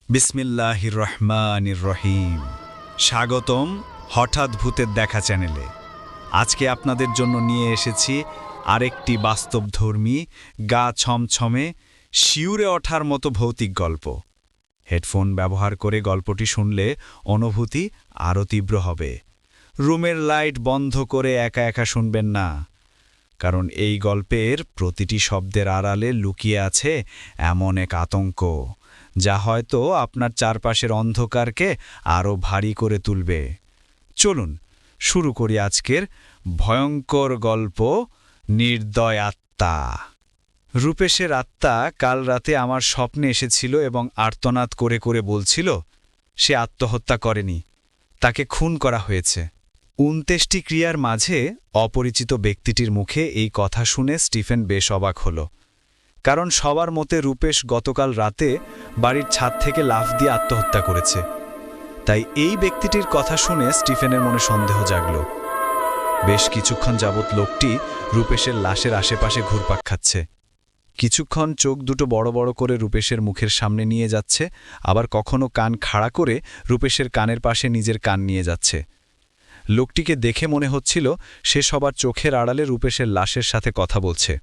বিসমিল্লাহির রহমানির রহিম। স্বাগতম হঠাৎ ভূতের দেখা চ্যানেলে। আজকে আপনাদের জন্য নিয়ে এসেছি আরেকটি বাস্তবধর্মী, গা ছমছমে, শিউরে ওঠার মতো ভৌতিক গল্প। হেডফোন ব্যবহার করে গল্পটি শুনলে অনুভূতি আরও তীব্র হবে। রুমের লাইট বন্ধ করে একা একা শুনবেন না, কারণ এই গল্পের প্রতিটি শব্দের আড়ালে লুকিয়ে আছে এমন এক আতঙ্ক যা হয়তো আপনার চারপাশের অন্ধকারকে আরও ভারী করে তুলবে। চলুন শুরু করি আজকের ভয়ঙ্কর গল্প, নির্দয় আত্মা। রূপেশের আত্মা কাল রাতে আমার স্বপ্নে এসেছিল এবং আর্তনাদ করে করে বলছিল সে আত্মহত্যা করেনি, তাকে খুন করা হয়েছে। ২৯টি ক্রিয়ার মাঝে অপরিচিত ব্যক্তিটির মুখে এই কথা শুনে স্টিফেন বেশ অবাক হল, কারণ সবার মতে রূপেশ গতকাল রাতে বাড়ির ছাদ থেকে লাফ দিয়ে আত্মহত্যা করেছে। তাই এই ব্যক্তিটির কথা শুনে স্টিফেনের মনে সন্দেহ জাগল। বেশ কিছুক্ষণ যাবৎ লোকটি রূপেশের লাশের আশেপাশে ঘুরপাক খাচ্ছে। কিছুক্ষণ চোখ দুটো বড় বড় করে রূপেশের মুখের সামনে নিয়ে যাচ্ছে, আবার কখনো কান খাড়া করে রূপেশের কানের পাশে নিজের কান নিয়ে যাচ্ছে। লোকটিকে দেখে মনে হচ্ছিল সে সবার চোখের আড়ালে রূপেশের লাশের সাথে কথা বলছে।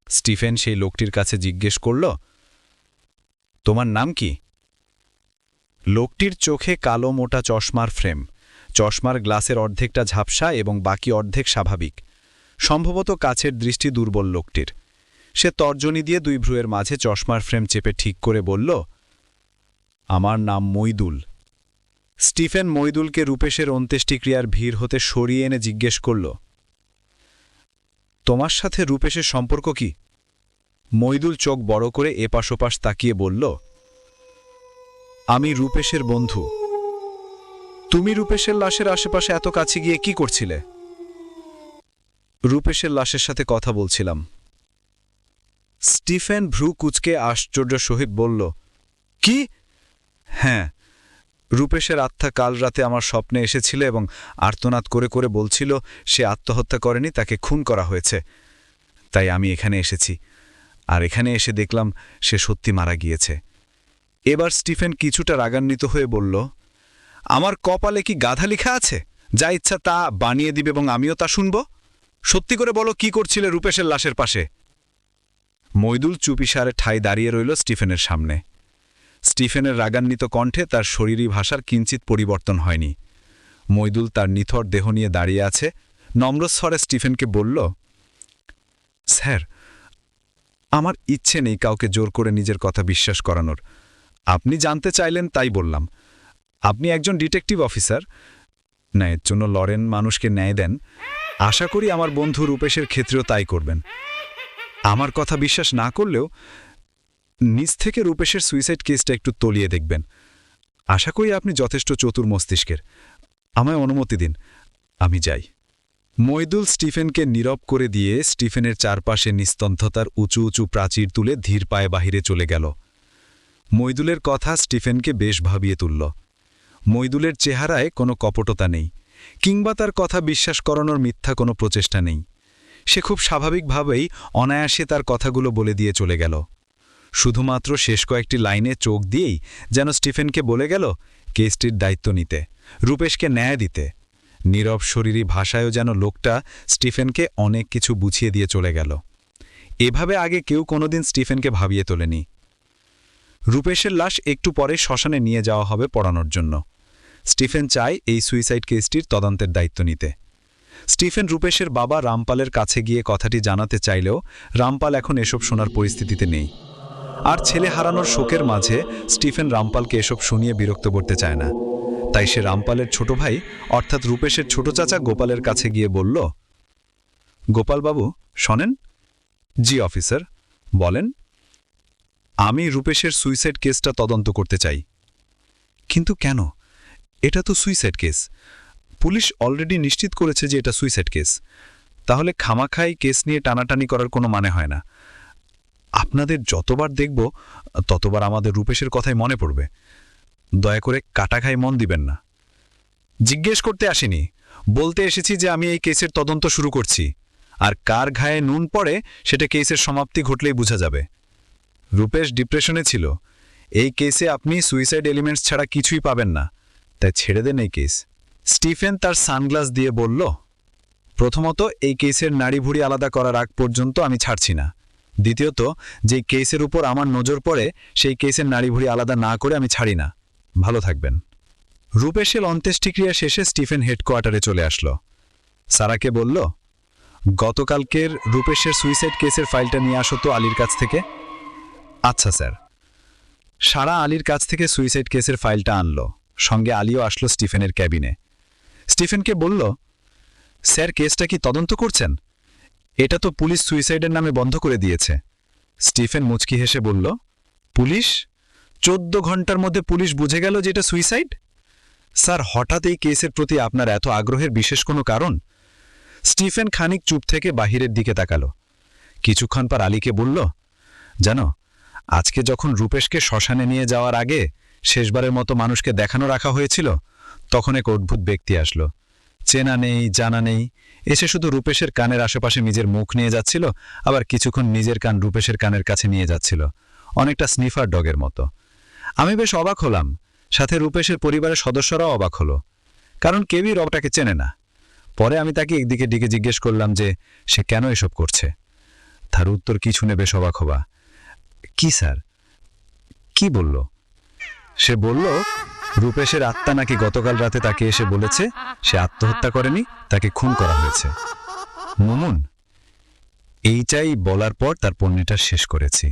স্টিফেন সেই লোকটির কাছে জিজ্ঞেস করল, তোমার নাম কি? লোকটির চোখে কালো মোটা চশমার ফ্রেম, চশমার গ্লাসের অর্ধেকটা ঝাপসা এবং বাকি অর্ধেক স্বাভাবিক। সম্ভবত কাছের দৃষ্টি দুর্বল লোকটির। সে তর্জনী দিয়ে দুই ভ্রুয়ের মাঝে চশমার ফ্রেম চেপে ঠিক করে বলল, আমার নাম মইদুল। স্টিফেন মইদুলকে রূপেশের অন্ত্যেষ্টিক্রিয়ার ভিড় হতে সরিয়ে এনে জিজ্ঞেস করল, তোমার সাথে রূপেশের সম্পর্ক কি? মইদুল চোখ বড় করে এপাশ ওপাশ তাকিয়ে বলল, আমি রূপেশের বন্ধু। তুমি রূপেশের লাশের আশেপাশে এত কাছে গিয়ে কি করছিলে? রূপেশের লাশের সাথে কথা বলছিলাম। স্টিফেন ভ্রু কুঁচকে আশ্চর্য সহিত বলল, কি? হ্যাঁ, রূপেশের আত্মা কাল রাতে আমার স্বপ্নে এসেছিল এবং আর্তনাদ করে করে বলছিল সে আত্মহত্যা করেনি, তাকে খুন করা হয়েছে। তাই আমি এখানে এসেছি, আর এখানে এসে দেখলাম সে সত্যি মারা গিয়েছে। এবার স্টিফেন কিছুটা রাগান্বিত হয়ে বলল, আমার কপালে কি গাধা লেখা আছে? যা ইচ্ছা তা বানিয়ে দিবে এবং আমিও তা শুনব? সত্যি করে বলো, কি করছিলে রূপেশের লাশের পাশে? মইদুল চুপিসারে ঠাই দাঁড়িয়ে রইল স্টিফেনের সামনে। স্টিফেনের রাগান্বিত কণ্ঠে তার শরীরী ভাষার কিঞ্চিত পরিবর্তন হয়নি। মইদুল তার নিথর দেহ নিয়ে দাঁড়িয়ে আছে, নম্রস্বরে স্টিফেনকে বলল, স্যার, আমার ইচ্ছে নেই কাউকে জোর করে নিজের কথা বিশ্বাস করানোর। আপনি জানতে চাইলেন তাই বললাম। আপনি একজন ডিটেকটিভ অফিসার, ন্যায়ের জন্য লড়েন, মানুষকে ন্যায় দেন। আশা করি আমার বন্ধু রূপেশের ক্ষেত্রেও তাই করবেন। আমার কথা বিশ্বাস না করলেও নিজ থেকে রূপেশের সুইসাইড কেসটা একটু তলিয়ে দেখবেন। আশা করি আপনি যথেষ্ট চতুর মস্তিষ্কের। আমায় অনুমতি দিন, আমি যাই। মইদুল স্টিফেনকে নীরব করে দিয়ে স্টিফেনের চারপাশে নিস্তব্ধতার উঁচু উঁচু প্রাচীর তুলে ধীর পায়ে বাহিরে চলে গেল। মইদুলের কথা স্টিফেনকে বেশ ভাবিয়ে তুলল। মইদুলের চেহারায় কোনো কপটতা নেই, কিংবা তার কথা বিশ্বাস করানোর মিথ্যা কোনো প্রচেষ্টা নেই। সে খুব স্বাভাবিকভাবেই অনায়াসে তার কথাগুলো বলে দিয়ে চলে গেল। শুধুমাত্র শেষ কয়েকটি লাইনে চোখ দিয়েই যেন স্টিফেনকে বলে গেল কেসটির দায়িত্ব নিতে, রূপেশকে ন্যায় দিতে। নীরব শরীরী ভাষায়ও যেন লোকটা স্টিফেনকে অনেক কিছু বুঝিয়ে দিয়ে চলে গেল। এভাবে আগে কেউ কোনোদিন স্টিফেনকে ভাবিয়ে তোলেনি। রূপেশের লাশ একটু পরে শ্মশানে নিয়ে যাওয়া হবে পড়ানোর জন্য। স্টিফেন চায় এই সুইসাইড কেসটির তদন্তের দায়িত্ব নিতে। স্টিফেন রূপেশের বাবা রামপালের কাছে গিয়ে কথাটি জানাতে চাইলেও রামপাল এখন এসব শোনার পরিস্থিতিতে নেই। আর ছেলে হারানোর শোকের মাঝে স্টিফেন রামপালকে এসব শুনিয়ে বিরক্ত করতে চায় না। তাই সে রামপালের ছোট ভাই অর্থাৎ রূপেশের ছোট চাচা গোপালের কাছে গিয়ে বলল, গোপালবাবু শোনেন? জি অফিসার, বলেন। আমি রূপেশের সুইসাইড কেসটা তদন্ত করতে চাই। কিন্তু কেন? এটা তো সুইসাইড কেস। পুলিশ অলরেডি নিশ্চিত করেছে যে এটা সুইসাইড কেস। তাহলে খামাখাই কেস নিয়ে টানাটানি করার কোনো মানে হয় না। আপনাদের যতবার দেখব ততবার আমাদের রূপেশের কথাই মনে পড়বে। দয়া করে কাটাঘাই মন দিবেন না। জিজ্ঞেস করতে আসিনি, বলতে এসেছি যে আমি এই কেসের তদন্ত শুরু করছি, আর কার ঘায়ে নুন পড়ে সেটা কেসের সমাপ্তি ঘটলেই বোঝা যাবে। রূপেশ ডিপ্রেশনে ছিল, এই কেসে আপনি সুইসাইড এলিমেন্টস ছাড়া কিছুই পাবেন না, তাই ছেড়ে দেন এই কেস। স্টিফেন তার সানগ্লাস দিয়ে বলল, প্রথমত এই কেসের নাড়িভুড়ি আলাদা করার আগ পর্যন্ত আমি ছাড়ছি না। দ্বিতীয়ত, যে কেসের উপর আমার নজর পড়ে সেই কেসের নাড়িভুড়ি আলাদা না করে আমি ছাড়ি না। ভালো থাকবেন। রূপেশের অন্ত্যেষ্টিক্রিয়া শেষে স্টিফেন হেডকোয়ার্টারে চলে আসলো। সারাকে বলল, গতকালকের রূপেশের সুইসাইড কেসের ফাইলটা নিয়ে আসো তো আলীর কাছ থেকে। আচ্ছা স্যার। সারা আলীর কাছ থেকে সুইসাইড কেসের ফাইলটা আনলো, সঙ্গে আলীও আসলো স্টিফেনের ক্যাবিনে। স্টিফেনকে বলল, স্যার কেসটা কি তদন্ত করছেন? এটা তো পুলিশ সুইসাইডের নামে বন্ধ করে দিয়েছে। স্টিফেন মুচকি হেসে বলল, পুলিশ? 14 ঘন্টার মধ্যে পুলিশ বুঝে গেল যে এটা সুইসাইড? স্যার, হঠাৎ এই কেসের প্রতি আপনার এত আগ্রহের বিশেষ কোনো কারণ? স্টিফেন খানিক চুপ থেকে বাহিরের দিকে তাকালো। কিছুক্ষণ পর আলীকে বলল, জানো, আজকে যখন রূপেশকে শ্মশানে নিয়ে যাওয়ার আগে শেষবারের মতো মানুষকে দেখানো রাখা হয়েছিল, তখন এক অদ্ভুত ব্যক্তি আসলো। চেনা নেই, জানা নেই, এসে শুধু রূপেশের কানের আশেপাশে নিজের মুখ নিয়ে যাচ্ছিল, আবার কিছুক্ষণ নিজের কান রূপেশের কানের কাছে নিয়ে যাচ্ছিল, অনেকটা স্নিফার ডগের মতো। আমি বেশ অবাক হলাম, সাথে রূপেশের পরিবারের সদস্যরাও অবাক হলো, কারণ কেউই রবটাকে চেনে না। পরে আমি তাকে একদিকে ডেকে জিজ্ঞেস করলাম যে সে কেন এসব করছে। তার উত্তর কি শুনে বেশ অবাক হবা। কি স্যার? কি বলল? সে বলল, রূপেশের আত্মা নাকি গতকাল রাতে তাকে এসে বলেছে সে আত্মহত্যা করেনি, তাকে খুন করা হয়েছে। মুমুন, এইটাই বলার পর তার পণ্যটা শেষ করেছি।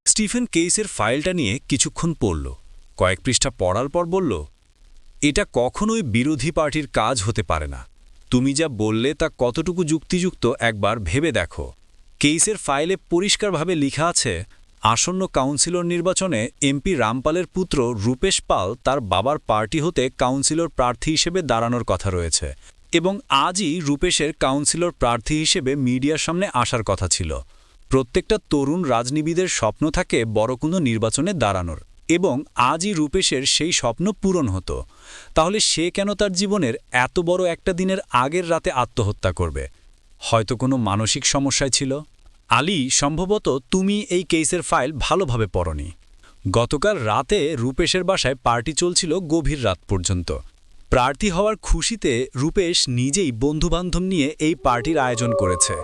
স্টিফেন কেসের ফাইলটা নিয়ে কিছুক্ষণ পড়ল, কয়েক পৃষ্ঠা পড়ার পর বলল, এটা কখনোই বিরোধী পার্টির কাজ হতে পারে না। তুমি যা বললে তা কতটুকু যুক্তিযুক্ত একবার ভেবে দেখো। কেসের ফাইলে পরিষ্কারভাবে লেখা আছে, আসন্ন কাউন্সিলর নির্বাচনে এমপি রামপালের পুত্র রূপেশ পাল তার বাবার পার্টি হতে কাউন্সিলর প্রার্থী হিসেবে দাঁড়ানোর কথা রয়েছে, এবং আজই রূপেশের কাউন্সিলর প্রার্থী হিসেবে মিডিয়ার সামনে আসার কথা ছিল। প্রত্যেকটা তরুণ রাজনীতিবিদের স্বপ্ন থাকে বড় কোনো নির্বাচনে দাঁড়ানোর, এবং আজই রূপেশের সেই স্বপ্ন পূরণ হতো। তাহলে সে কেন তার জীবনের এত বড় একটা দিনের আগের রাতে আত্মহত্যা করবে? হয়তো কোনো মানসিক সমস্যায় ছিল। আলী, সম্ভবত তুমি এই কেসের ফাইল ভালোভাবে পড়নি। গতকাল রাতে রূপেশের বাসায় পার্টি চলছিল গভীর রাত পর্যন্ত। প্রার্থী হওয়ার খুশিতে রূপেশ নিজেই বন্ধুবান্ধব নিয়ে এই পার্টির আয়োজন করেছে।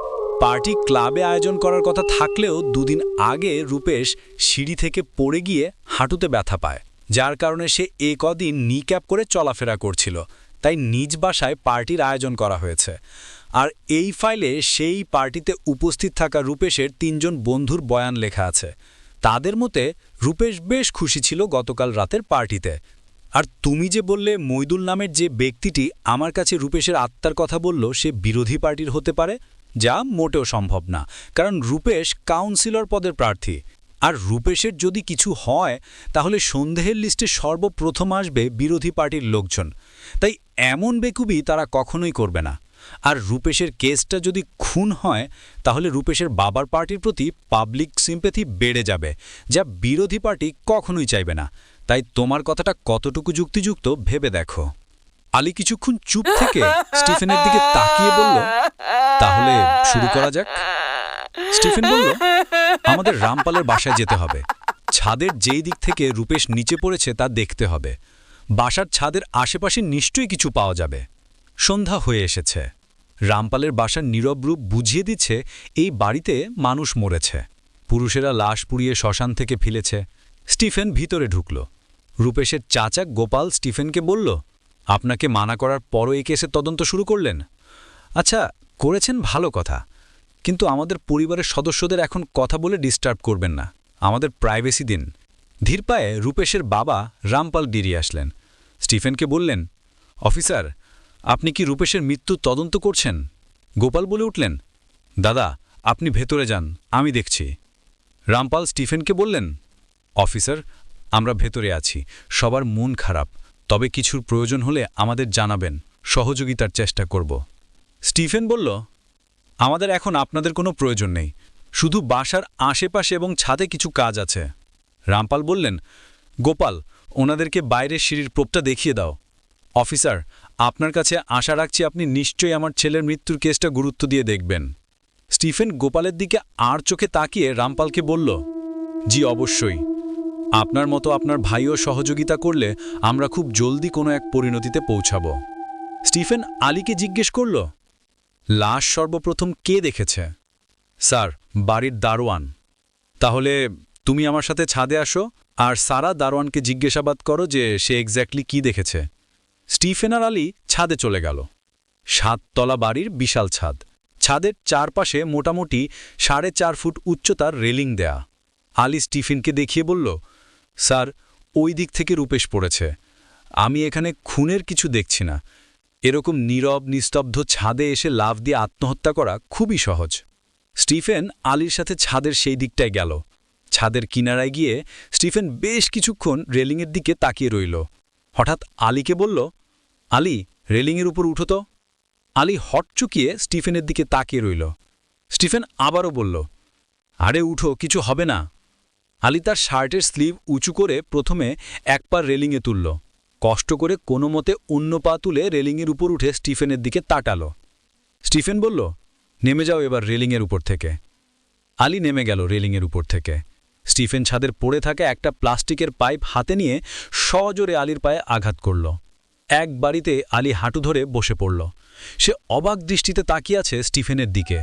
পার্টি ক্লাবে আয়োজন করার কথা থাকলেও দুদিন আগে রূপেশ সিঁড়ি থেকে পড়ে গিয়ে হাঁটুতে ব্যথা পায়, যার কারণে সে কদিন নি ক্যাপ করে চলাফেরা করছিল। তাই নিজ বাসায় পার্টির আয়োজন করা হয়েছে। আর এই ফাইলে সেই পার্টিতে উপস্থিত থাকা রূপেশের 3 জন বন্ধুর বয়ান লেখা আছে। তাদের মতে রূপেশ বেশ খুশি ছিল গতকাল রাতের পার্টিতে। আর তুমি যে বললে মইদুল নামের যে ব্যক্তিটি আমার কাছে রূপেশের আত্মার কথা বলল সে বিরোধী পার্টির হতে পারে, যা মোটেও সম্ভব না, কারণ রূপেশ কাউন্সিলর পদের প্রার্থী। আর রূপেশের যদি কিছু হয় তাহলে সন্দেহের লিস্টে সর্বপ্রথম আসবে বিরোধী পার্টির লোকজন। তাই এমন বেকুবি তারা কখনোই করবে না। আর রূপেশের কেসটা যদি খুন হয় তাহলে রূপেশের বাবার পার্টির প্রতি পাবলিক সিম্প্যাথি বেড়ে যাবে, যা বিরোধী পার্টি কখনোই চাইবে না। তাই তোমার কথাটা কতটুকু যুক্তিযুক্ত ভেবে দেখো। আলী কিছুক্ষণ চুপ থেকে স্টিফেনের দিকে তাকিয়ে বলল, তাহলে শুরু করা যাক। স্টিফেন বলল, আমাদের রামপালের বাসায় যেতে হবে। ছাদের যেই দিক থেকে রূপেশ নিচে পড়েছে তা দেখতে হবে। বাসার ছাদের আশেপাশে নিশ্চয়ই কিছু পাওয়া যাবে। সন্ধ্যা হয়ে এসেছে। রামপালের বাসার নীরব রূপ বুঝিয়ে দিচ্ছে এই বাড়িতে মানুষ মরেছে। পুরুষেরা লাশ পুড়িয়ে শ্মশান থেকে ফিরেছে। স্টিফেন ভিতরে ঢুকল। রূপেশের চাচা গোপাল স্টিফেনকে বলল, আপনাকে মানা করার পরও এই কেসের তদন্ত শুরু করলেন? আচ্ছা, করেছেন, ভালো কথা, কিন্তু আমাদের পরিবারের সদস্যদের এখন কথা বলে ডিস্টার্ব করবেন না, আমাদের প্রাইভেসি দিন। ধীর পায়ে রূপেশের বাবা রামপাল বেরিয়ে আসলেন। স্টিফেনকে বললেন, অফিসার, আপনি কি রূপেশের মৃত্যু তদন্ত করছেন? গোপাল বলে উঠলেন, দাদা আপনি ভেতরে যান, আমি দেখছি। রামপাল স্টিফেনকে বললেন, অফিসার, আমরা ভেতরে আছি, সবার মন খারাপ, তবে কিছুর প্রয়োজন হলে আমাদের জানাবেন, সহযোগিতার চেষ্টা করব। স্টিফেন বলল, আমাদের এখন আপনাদের কোনো প্রয়োজন নেই, শুধু বাসার আশেপাশে এবং ছাদে কিছু কাজ আছে। রামপাল বললেন, গোপাল, ওনাদেরকে বাইরের সিঁড়ির প্রোপটা দেখিয়ে দাও। অফিসার, আপনার কাছে আশা রাখছি আপনি নিশ্চয়ই আমার ছেলের মৃত্যুর কেসটা গুরুত্ব দিয়ে দেখবেন। স্টিফেন গোপালের দিকে আর চোখে তাকিয়ে রামপালকে বলল, জি অবশ্যই। আপনার মতো আপনার ভাইও সহযোগিতা করলে আমরা খুব জলদি কোনো এক পরিণতিতে পৌঁছাব। স্টিফেন আলীকে জিজ্ঞেস করল, লাশ সর্বপ্রথম কে দেখেছে? স্যার, বাড়ির দারোয়ান। তাহলে তুমি আমার সাথে ছাদে আসো আর সারা দারোয়ানকে জিজ্ঞাসাবাদ করো যে সে এক্স্যাক্টলি কি দেখেছে। স্টিফেন আর আলী ছাদে চলে গেল। 7 তলা বাড়ির বিশাল ছাদ। ছাদের চারপাশে মোটামুটি 4.5 ফুট উচ্চতার রেলিং দেয়া। আলী স্টিফেনকে দেখিয়ে বলল, স্যার, ওই দিক থেকে রূপেশ পড়েছে। আমি এখানে খুনের কিছু দেখছি না। এরকম নীরব নিস্তব্ধ ছাদে এসে লাফ দিয়ে আত্মহত্যা করা খুবই সহজ। স্টিফেন আলীর সাথে ছাদের সেই দিকটায় গেল। ছাদের কিনারায় গিয়ে স্টিফেন বেশ কিছুক্ষণ রেলিংয়ের দিকে তাকিয়ে রইল। হঠাৎ আলীকে বলল, আলী, রেলিংয়ের উপর উঠো তো। আলী হটচুকিয়ে স্টিফেনের দিকে তাকিয়ে রইল। স্টিফেন আবারও বলল, আরে উঠো, কিছু হবে না। আলী তার শার্টের স্লিভ উঁচু করে প্রথমে এক পা রেলিংয়ে তুলল। কষ্ট করে কোনো মতে অন্য পা তুলে রেলিংয়ের উপর উঠে স্টিফেনের দিকে তাকালো। স্টিফেন বলল, নেমে যাও এবার রেলিংয়ের উপর থেকে। আলী নেমে গেল রেলিংয়ের উপর থেকে। স্টিফেন ছাদের পড়ে থাকা একটা প্লাস্টিকের পাইপ হাতে নিয়ে সজোরে আলীর পায়ে আঘাত করল। এক বাড়িতে আলী হাঁটু ধরে বসে পড়ল। সে অবাক দৃষ্টিতে তাকিয়ে আছে স্টিফেনের দিকে।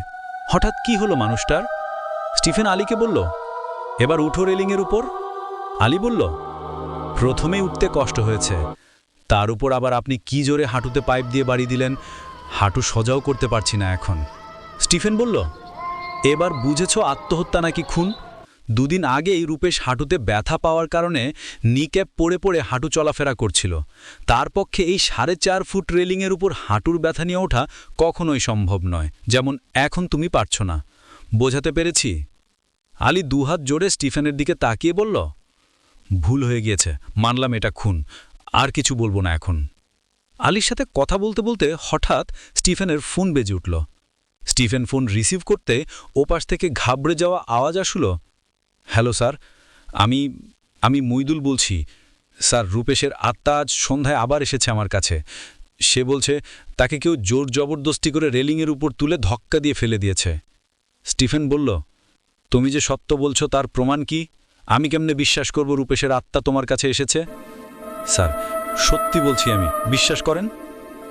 হঠাৎ কি হলো মানুষটার? স্টিফেন আলীকে বলল, এবার উঠো রেলিংয়ের উপর। আলী বলল, প্রথমেই উঠতে কষ্ট হয়েছে, তার উপর আবার আপনি কি জোরে হাঁটুতে পাইপ দিয়ে বাড়ি দিলেন, হাঁটু সোজাও করতে পারছি না এখন। স্টিফেন বলল, এবার বুঝেছ আত্মহত্যা নাকি খুন? 2 দিন আগেই রূপেশ হাঁটুতে ব্যথা পাওয়ার কারণে নিক্যাপ পড়ে পড়ে হাঁটু চলাফেরা করছিল। তার পক্ষে এই 4.5 ফুট রেলিংয়ের উপর হাঁটুর ব্যথা নিয়ে ওঠা কখনোই সম্ভব নয়, যেমন এখন তুমি পারছ না। বোঝাতে পেরেছি? আলী 2 হাত জোড়ে স্টিফেনের দিকে তাকিয়ে বলল, ভুল হয়ে গিয়েছে, মানলাম এটা খুন, আর কিছু বলবো না এখন। আলীর সাথে কথা বলতে বলতে হঠাৎ স্টিফেনের ফোন বেজে উঠল। স্টিফেন ফোন রিসিভ করতে ওপাশ থেকে ঘাবড়ে যাওয়া আওয়াজ আসলো, হ্যালো স্যার, আমি মইদুল বলছি। স্যার, রূপেশের আত্মা আজ সন্ধ্যায় আবার এসেছে আমার কাছে। সে বলছে তাকে কেউ জোর জবরদস্তি করে রেলিংয়ের উপর তুলে ধক্কা দিয়ে ফেলে দিয়েছে। স্টিফেন বলল, তুমি যে সত্য বলছো তার প্রমাণ কি? আমি কেমনে বিশ্বাস করব রূপেশের আত্মা তোমার কাছে এসেছে? স্যার, সত্যি বলছি আমি, বিশ্বাস করেন।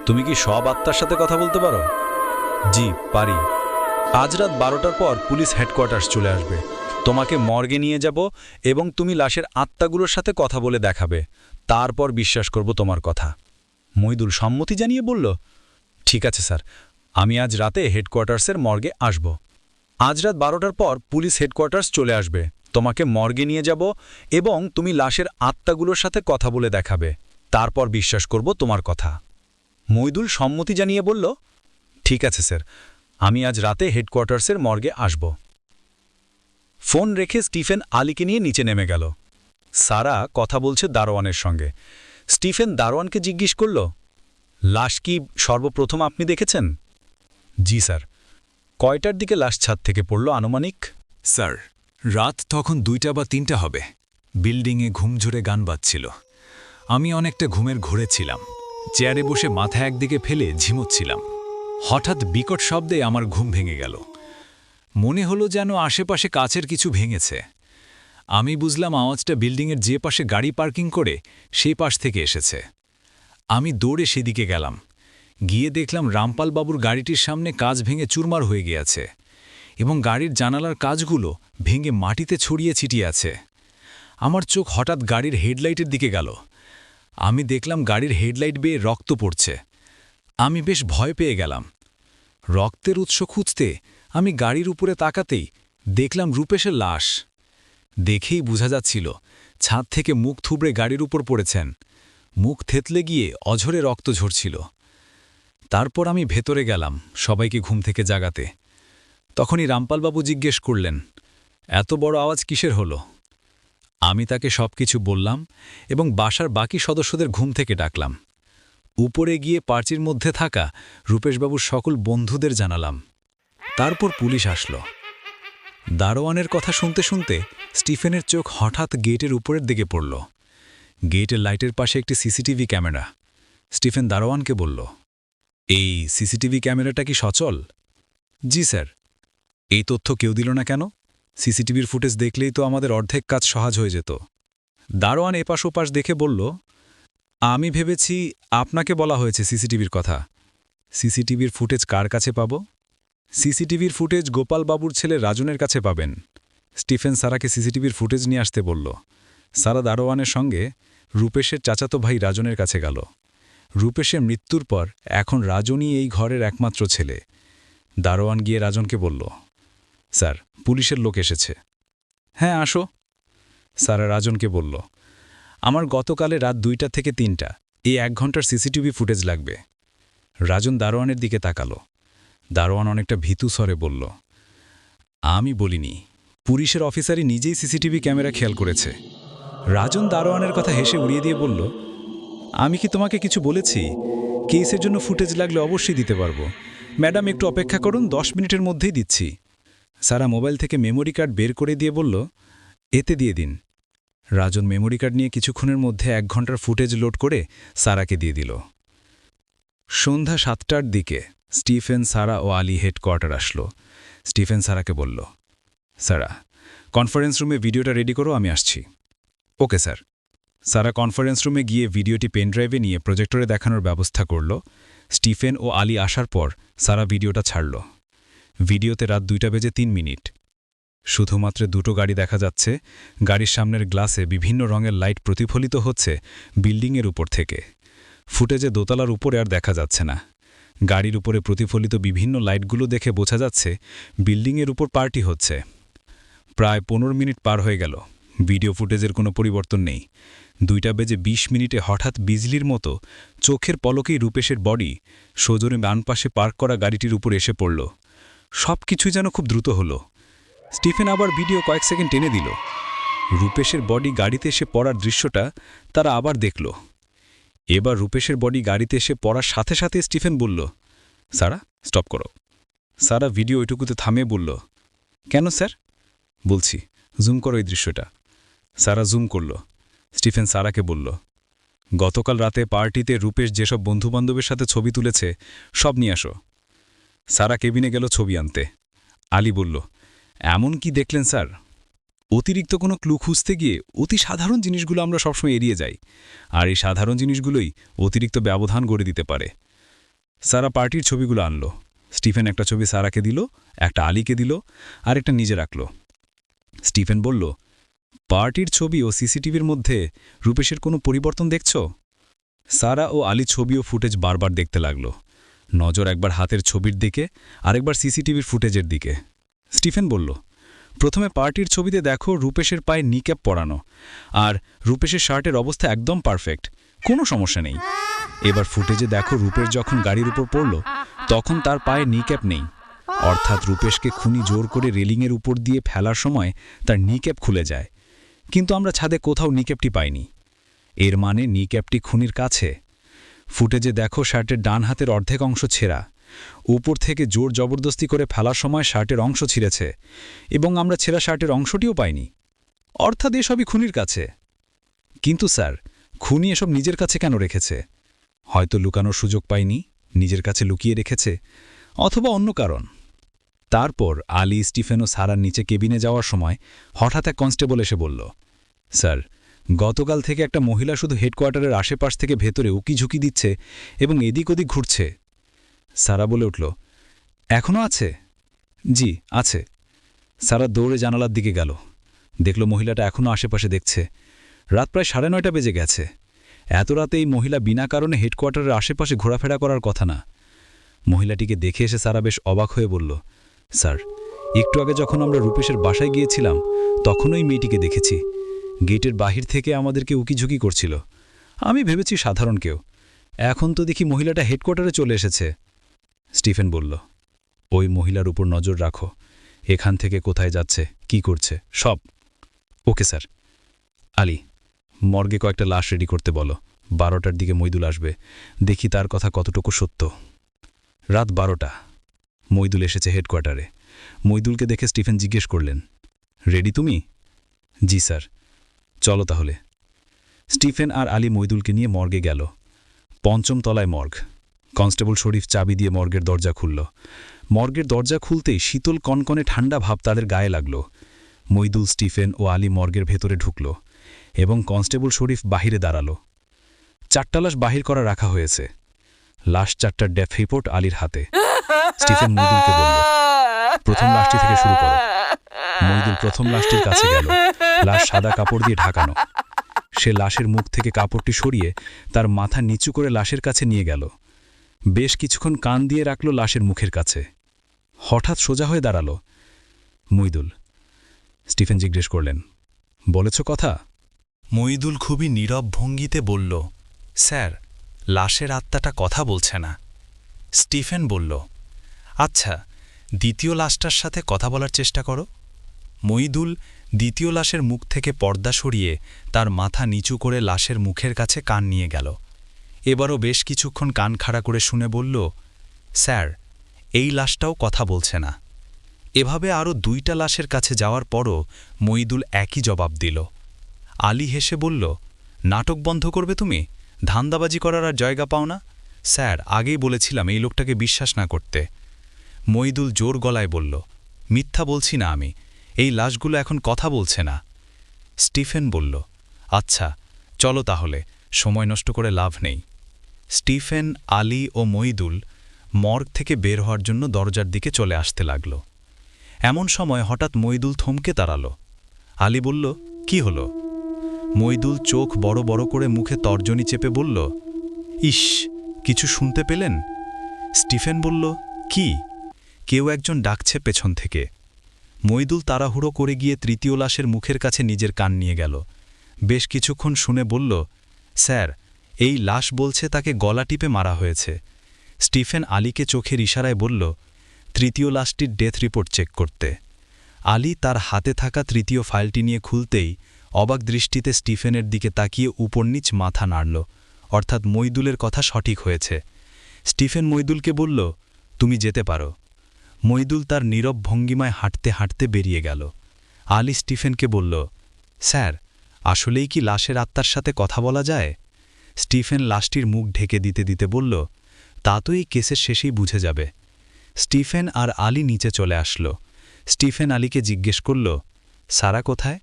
তুমি কি সব আত্মার সাথে কথা বলতে পারো? জি, পারি। আজ রাত 12টার পর পুলিশ হেডকোয়ার্টার্স চলে আসবে। তোমাকে মর্গে নিয়ে যাব এবং তুমি লাশের আত্মাগুলোর সাথে কথা বলে দেখাবে। তারপর বিশ্বাস করব তোমার কথা। মইদুল সম্মতি জানিয়ে বলল, ঠিক আছে স্যার, আমি আজ রাতে হেডকোয়ার্টার্সের মর্গে আসব। আজ রাত 12টার পর পুলিশ হেডকোয়ার্টার্স চলে আসবে। তোমাকে মর্গে নিয়ে যাব এবং তুমি লাশের আত্মাগুলোর সাথে কথা বলে দেখাবে। তারপর বিশ্বাস করব তোমার কথা। মইদুল সম্মতি জানিয়ে বলল, ঠিক আছে স্যার, আমি আজ রাতে হেডকোয়ার্টার্সের মর্গে আসব। ফোন রেখে স্টিফেন আলীকে নিয়ে নিচে নেমে গেল। সারা কথা বলছে দারোয়ানের সঙ্গে। স্টিফেন দারোয়ানকে জিজ্ঞেস করল, লাশ কি সর্বপ্রথম আপনি দেখেছেন? জি স্যার। কয়টার দিকে লাশ ছাদ থেকে পড়ল আনুমানিক? স্যার, রাত তখন 2টা বা 3টা হবে। বিল্ডিংয়ে ঘুমঝুরে গান বাজছিল। আমি অনেকটা ঘুমের ঘোরে ছিলাম। চেয়ারে বসে মাথা একদিকে ফেলে ঝিমোচ্ছিলাম। হঠাৎ বিকট শব্দে আমার ঘুম ভেঙে গেল। মনে হলো যেন আশেপাশে কাচের কিছু ভেঙেছে। আমি বুঝলাম আওয়াজটা বিল্ডিংয়ের যে পাশে গাড়ি পার্কিং করে সেই পাশ থেকে এসেছে। আমি দৌড়ে সেদিকে গেলাম। গিয়ে দেখলাম রামপাল বাবুর গাড়িটির সামনে কাচ ভেঙে চুরমার হয়ে গিয়েছে এবং গাড়ির জানালার কাচগুলো ভেঙে মাটিতে ছড়িয়ে ছিটিয়ে আছে। আমার চোখ হঠাৎ গাড়ির হেডলাইটের দিকে গেল। আমি দেখলাম গাড়ির হেডলাইট বেয়ে রক্ত পড়ছে। আমি বেশ ভয় পেয়ে গেলাম। রক্তের উৎস খুঁজতে আমি গাড়ির উপরে তাকাতেই দেখলাম রূপেশের লাশ। দেখেই বোঝা যাচ্ছিল ছাদ থেকে মুখ থুবড়ে গাড়ির উপর পড়েছেন। মুখ থেতলে গিয়ে অঝরে রক্ত ঝরছিল। তারপর আমি ভেতরে গেলাম সবাইকে ঘুম থেকে জাগাতে। তখনই রামপালবাবু জিজ্ঞেস করলেন, এত বড় আওয়াজ কিসের হলো? আমি তাকে সবকিছু বললাম এবং বাসার বাকি সদস্যদের ঘুম থেকে ডাকলাম। উপরে গিয়ে পার্চির মধ্যে থাকা রূপেশবাবুর সকল বন্ধুদের জানালাম। তারপর পুলিশ আসলো। দারোয়ানের কথা শুনতে শুনতে স্টিফেনের চোখ হঠাৎ গেটের উপরের দিকে পড়ল। গেটের লাইটের পাশে একটি সিসিটিভি ক্যামেরা। স্টিফেন দারোয়ানকে বলল, এই সিসিটিভি ক্যামেরাটা কি সচল? জি স্যার। এই তথ্য কেউ দিল না কেন? সিসিটিভির ফুটেজ দেখলেই তো আমাদের অর্ধেক কাজ সহজ হয়ে যেত। দারোয়ান এপাশ ওপাশ দেখে বলল, আমি ভেবেছি আপনাকে বলা হয়েছে সিসিটিভির কথা। সিসিটিভির ফুটেজ কার কাছে পাব? সিসিটিভির ফুটেজ গোপালবাবুর ছেলে রাজনের কাছে পাবেন। স্টিফেন সারাকে সিসিটিভির ফুটেজ নিয়ে আসতে বলল। সারা দারোয়ানের সঙ্গে রূপেশের চাচাতো ভাই রাজনের কাছে গেল। রূপেশের মৃত্যুর পর এখন রাজনই এই ঘরের একমাত্র ছেলে। দারোয়ান গিয়ে রাজনকে বলল, স্যার, পুলিশের লোক এসেছে। হ্যাঁ, আসো। সারা রাজনকে বলল, আমার গতকালে রাত 2টা থেকে 3টা এই 1 ঘন্টার সিসিটিভি ফুটেজ লাগবে। রাজন দারোয়ানের দিকে তাকালো। দারোয়ান অনেকটা ভীতু স্বরে বলল, আমি বলিনি, পুলিশের অফিসারই নিজেই সিসিটিভি ক্যামেরা খেয়াল করেছে। রাজন দারোয়ানের কথা হেসে উড়িয়ে দিয়ে বলল, আমি কি তোমাকে কিছু বলেছি? কেসের জন্য ফুটেজ লাগলে অবশ্যই দিতে পারবো। ম্যাডাম, একটু অপেক্ষা করুন, 10 মিনিটের মধ্যেই দিচ্ছি। সারা মোবাইল থেকে মেমোরি কার্ড বের করে দিয়ে বলল, এতে দিয়ে দিন। রাজন মেমোরি কার্ড নিয়ে কিছুক্ষণের মধ্যে 1 ঘন্টার ফুটেজ লোড করে সারাকে দিয়ে দিল। সন্ধ্যা 7টার দিকে স্টিফেন, সারা ও আলী হেডকোয়ার্টার আসলো। স্টিফেন সারাকে বলল, সারা, কনফারেন্স রুমে ভিডিওটা রেডি করো, আমি আসছি। Okay sir. সারা কনফারেন্স রুমে গিয়ে ভিডিওটি পেনড্রাইভে নিয়ে প্রজেক্টরে দেখানোর ব্যবস্থা করল। স্টিফেন ও আলী আসার পর সারা ভিডিওটা ছাড়ল। ভিডিওতে রাত 2:03। শুধুমাত্র 2টো গাড়ি দেখা যাচ্ছে। গাড়ির সামনের গ্লাসে বিভিন্ন রঙের লাইট প্রতিফলিত হচ্ছে বিল্ডিংয়ের উপর থেকে। ফুটেজে দোতলার উপরে আর দেখা যাচ্ছে না। গাড়ির উপরে প্রতিফলিত বিভিন্ন লাইটগুলো দেখে বোঝা যাচ্ছে বিল্ডিংয়ের উপর পার্টি হচ্ছে। প্রায় 15 মিনিট পার হয়ে গেল, ভিডিও ফুটেজের কোনো পরিবর্তন নেই। 2:20 হঠাৎ বিজলির মতো চোখের পলকেই রূপেশের বডি সজোরে ডান পাশে পার্ক করা গাড়িটির উপর এসে পড়ল। সব কিছুই যেন খুব দ্রুত হলো। স্টিফেন আবার ভিডিও কয়েক সেকেন্ড টেনে দিল। রূপেশের বডি গাড়িতে এসে পড়ার দৃশ্যটা তারা আবার দেখল। এবার রূপেশের বডি গাড়িতে এসে পড়ার সাথে সাথে স্টিফেন বলল, সারা, স্টপ করো। সারা ভিডিও ওইটুকুতে থামিয়ে বলল, কেন স্যার? বলছি, জুম করো এই দৃশ্যটা। সারা জুম করল। স্টিফেন সারাকে বলল, গতকাল রাতে পার্টিতে রূপেশ যেসব বন্ধুবান্ধবের সাথে ছবি তুলেছে সব নিয়ে আসো। সারা কেবিনে গেল ছবি আনতে। আলী বলল, এমন কি দেখলেন স্যার? অতিরিক্ত কোনো ক্লু খুঁজতে গিয়ে অতি সাধারণ জিনিসগুলো আমরা সবসময় এড়িয়ে যাই, আর এই সাধারণ জিনিসগুলোই অতিরিক্ত ব্যবধান গড়ে দিতে পারে। সারা পার্টির ছবিগুলো আনলো। স্টিফেন একটা ছবি সারাকে দিল, একটা আলীকে দিল, আর একটা নিজে রাখল। স্টিফেন বলল, পার্টির ছবি ও সিসিটিভির মধ্যে রূপেশের কোনো পরিবর্তন দেখছ? সারা ও আলী ছবি ও ফুটেজ বারবার দেখতে লাগল। নজর একবার হাতের ছবির দিকে, আরেকবার সিসিটিভির ফুটেজের দিকে। স্টিফেন বলল, প্রথমে পার্টির ছবিতে দেখো রূপেশের পায়ে নিক্যাপ পরানো, আর রূপেশের শার্টের অবস্থা একদম পারফেক্ট, কোনো সমস্যা নেই। এবার ফুটেজে দেখো রূপেশ যখন গাড়ির উপর পড়ল তখন তার পায়ে নিক্যাপ নেই, অর্থাৎ রূপেশকে খুনি জোর করে রেলিংয়ের উপর দিয়ে ফেলার সময় তার নিক্যাপ খুলে যায়। কিন্তু আমরা ছাদে কোথাও নিক্যাপটি পাইনি। এর মানে নিক্যাপটি খুনির কাছে। ফুটেজে দেখো শার্টের ডান হাতের অর্ধেক অংশ ছেঁড়া, উপর থেকে জোর জবরদস্তি করে ফেলার সময় শার্টের অংশ ছিঁড়েছে, এবং আমরা ছেঁড়া শার্টের অংশটিও পাইনি, অর্থাৎ এসবই খুনির কাছে। কিন্তু স্যার, খুনি এসব নিজের কাছে কেন রেখেছে? হয়তো লুকানোর সুযোগ পায়নি, নিজের কাছে লুকিয়ে রেখেছে, অথবা অন্য কারণ। তারপর আলী, স্টিফেন ও সারার নিচে কেবিনে যাওয়ার সময় হঠাৎ এক কনস্টেবল এসে বলল, স্যার, গতকাল থেকে একটা মহিলা শুধু হেডকোয়ার্টারের আশেপাশ থেকে ভেতরে উকিঝুঁকি দিচ্ছে এবং এদিক ওদিক ঘুরছে। সারা বলে উঠল, এখনও আছে? জি, আছে। সারা দৌড়ে জানালার দিকে গেল। দেখল মহিলাটা এখনও আশেপাশে দেখছে। রাত প্রায় 9:30 বেজে গেছে। এত রাতে এই মহিলা বিনা কারণে হেডকোয়ার্টারের আশেপাশে ঘোরাফেরা করার কথা না। মহিলাটিকে দেখে এসে সারা বেশ অবাক হয়ে বলল, স্যার, একটু আগে যখন আমরা রূপেশের বাসায় গিয়েছিলাম তখন ওই মেয়েটিকে দেখেছি। গেটের বাহির থেকে আমাদেরকে উকিঝুঁকি করছিল। আমি ভেবেছি সাধারণ কেউ, এখন তো দেখি মহিলাটা হেডকোয়ার্টারে চলে এসেছে। স্টিফেন বলল, ওই মহিলার উপর নজর রাখো, এখান থেকে কোথায় যাচ্ছে, কি করছে, সব। Okay sir. আলী, মর্গে কয়েকটা লাশ রেডি করতে বলো। 12টার দিকে মইদুল আসবে, দেখি তার কথা কতটুকু সত্য। রাত 12টা। মইদুল এসেছে হেডকোয়ার্টারে। মইদুলকে দেখে স্টিফেন জিজ্ঞেস করলেন, রেডি তুমি? জি স্যার। চলো তাহলে। স্টিফেন আর আলী মইদুলকে নিয়ে মর্গে গেল। 5ম তলায় মর্গ। কনস্টেবল শরীফ চাবি দিয়ে মর্গের দরজা খুলল। মর্গের দরজা খুলতেই শীতল কনকনে ঠান্ডা ভাব তাদের গায়ে লাগল। মইদুল, স্টিফেন ও আলী মর্গের ভেতরে ঢুকল। এবং কনস্টেবল শরীফ বাহিরে দাঁড়ালো। 4টা লাশ বাহির করা রাখা হয়েছে। লাশ 4টার ডেথ রিপোর্ট আলীর হাতে। স্টিফেন মইদুলকে বলল, প্রথম লাশটি থেকে শুরু করো। মইদুল প্রথম লাশটির কাছে গেল। লাশ সাদা কাপড় দিয়ে ঢাকানো। সে লাশের মুখ থেকে কাপড়টি সরিয়ে তার মাথা নিচু করে লাশের কাছে নিয়ে গেল। বেশ কিছুক্ষণ কান দিয়ে রাখল লাশের মুখের কাছে। হঠাৎ সোজা হয়ে দাঁড়ালো। মইদুল। স্টিফেন জিজ্ঞেস করলেন, বলেছ কথা? মইদুল খুবই নীরব ভঙ্গিতে বলল, স্যার, লাশের আত্মাটা কথা বলছে না। স্টিফেন বলল, আচ্ছা, দ্বিতীয় লাশটার সাথে কথা বলার চেষ্টা করো। মইদুল দ্বিতীয় লাশের মুখ থেকে পর্দা সরিয়ে তার মাথা নিচু করে লাশের মুখের কাছে কান নিয়ে গেল। এবারও বেশ কিছুক্ষণ কান খাড়া করে শুনে বলল, স্যার, এই লাশটাও কথা বলছে না। এভাবে আরও 2টা লাশের কাছে যাওয়ার পরও মইদুল একই জবাব দিল। আলী হেসে বলল, নাটক বন্ধ করবে তুমি? ধান্দাবাজি করার আর জায়গা পাও না? স্যার, আগেই বলেছিলাম এই লোকটাকে বিশ্বাস না করতে। মইদুল জোর গলায় বলল, মিথ্যা বলছি না আমি, এই লাশগুলো এখন কথা বলছে না। স্টিফেন বলল, আচ্ছা, চলো তাহলে, সময় নষ্ট করে লাভ নেই। স্টিফেন, আলী ও মইদুল মর্গ থেকে বের হওয়ার জন্য দরজার দিকে চলে আসতে লাগল। এমন সময় হঠাৎ মইদুল থমকে দাঁড়াল। আলী বলল, কি হলো? মইদুল চোখ বড় বড় করে মুখে তর্জনী চেপে বলল, ইস, কিছু শুনতে পেলেন? স্টিফেন বলল, কি? কেউ একজন ডাকছে পেছন থেকে। মইদুল তাড়াহুড়ো করে গিয়ে তৃতীয় লাশের মুখের কাছে নিজের কান নিয়ে গেল। বেশ কিছুক্ষণ শুনে বলল, স্যার, এই লাশ বলছে তাকে গলা টিপে মারা হয়েছে। স্টিফেন আলীকে চোখের ইশারায় বলল, তৃতীয় লাশটির ডেথ রিপোর্ট চেক করতে। আলী তার হাতে থাকা তৃতীয় ফাইলটি নিয়ে খুলতেই অবাক দৃষ্টিতে স্টিফেনের দিকে তাকিয়ে উপরনিচ মাথা নাড়ল, অর্থাৎ মইদুলের কথা সঠিক হয়েছে। স্টিফেন মইদুলকে বলল, তুমি যেতে পারো। মইদুল তার নীরব ভঙ্গিমায় হাঁটতে হাঁটতে বেরিয়ে গেল। আলী স্টিফেনকে বলল, স্যার, আসলেই কি লাশের আত্মার সাথে কথা বলা যায়? স্টিফেন লাশটির মুখ ঢেকে দিতে দিতে বলল, তা তো এই কেসের শেষেই বুঝে যাবে। স্টিফেন আর আলী নিচে চলে আসলো। স্টিফেন আলীকে জিজ্ঞেস করল, সারা কোথায়?